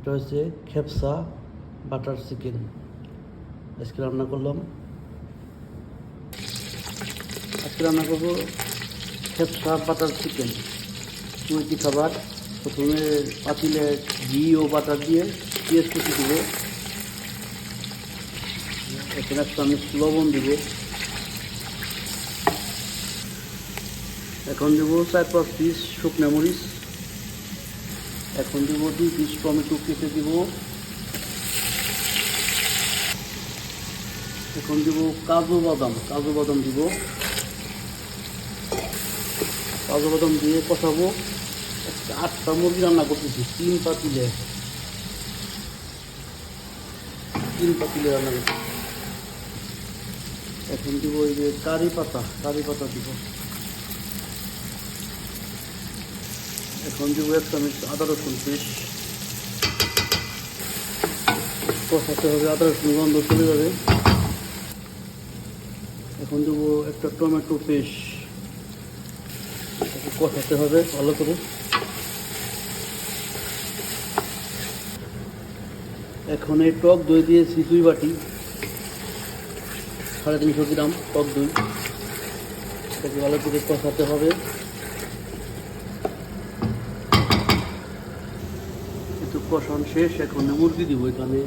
এটা হচ্ছে খেপসা butter chicken. আজকে রান্না করলাম। আজকে রান্না করবো খেপসা বাটার চিকেন। মুরগি খাবার। প্রথমে পাতিলে ঘি ও বাটার দিয়ে পেঁয়াজ কুচি দিব। এখানে একটা আমি লবণ দিব। এখন দেব 4-5 পিস শুকনো মরিচ। এখন দেব 2 পিস টমেটো কেটে দিব। এখন দেব কাজু বাদাম দিব। কাজু বাদাম দিয়ে কষাবো। 8টা মুরগি রান্না করতেছি 3 পাতিলে রান্না করতেছি। এখন দিব এই যে কারি পাতা দিব। এখন দিব 1 চামচ আদা রসুন পেস্ট। কষাতে হবে, আদা রসুন গন্ধ চলে যাবে। এখন দেবো একটা টমেটো পেস্ট। কষাতে হবে ভালো করে। এখন এই টক দই দিয়েছি 2 বাটি, 350 গ্রাম টক দই। এটাকে ভালো করে কষাতে হবে। একটু কষান শেষ। এখন মুরগি দিব। এখানে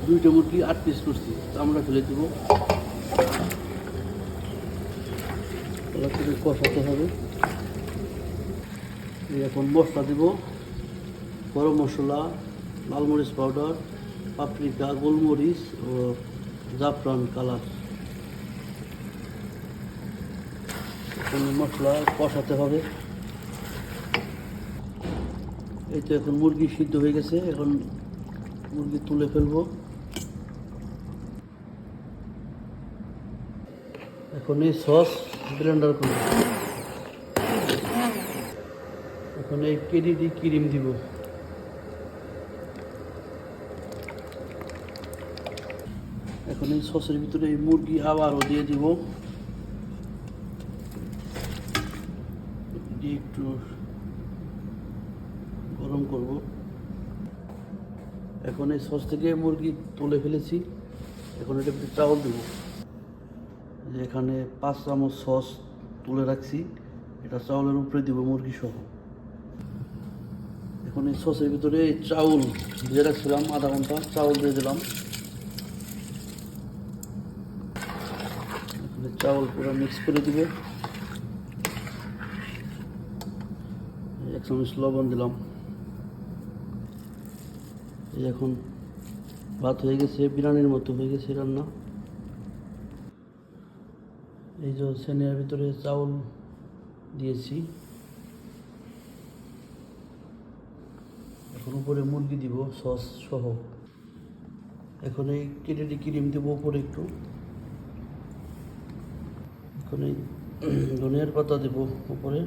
2টা মুরগি 8 পিস করছি, আমরা ফেলে দিব। ভালো করে কষাতে হবে। এখন মশলা দিব। গরম মশলা, লাল মরিচ পাউডার, পাপরিকা, গোলমরিচ ও জাফরান কালার। এখন মশলা কষাতে হবে। এই তো এখন মুরগি সিদ্ধ হয়ে গেছে। এখন মুরগি তুলে ফেলবো। এখন এই সস ব্লেন্ডার করব। এখন এই ক্রিম দিব। এখন এই সসের ভিতরে এই মুরগি আবারও দিয়ে দিব। দিয়ে একটু গরম করব। এখন এই সস থেকে মুরগি তুলে ফেলেছি। এখন এটা ভিতরে চাউল দেব। এখানে 5 চামচ সস তুলে রাখছি, এটা চাউলের উপরে দিব মুরগি সহ। এখন এই সসের ভিতরে এই চাউল দিয়ে রাখছিলাম আধা ঘন্টা, চাউল দিয়ে দিলাম। চাউল পুরো মিক্স করে দিব। 1 চামচ লবণ দিলাম। এই এখন ভাত হয়ে গেছে, বিরিয়ানির মতো হয়ে গেছে রান্না। এই যে সেনের ভিতরে চাউল দিয়েছি। এখন উপরে মুরগি দিব সস সহ। এখন এই ক্রিম দেবো উপরে একটু। এখন এই ধনিয়ার পাতা দেবো উপরে।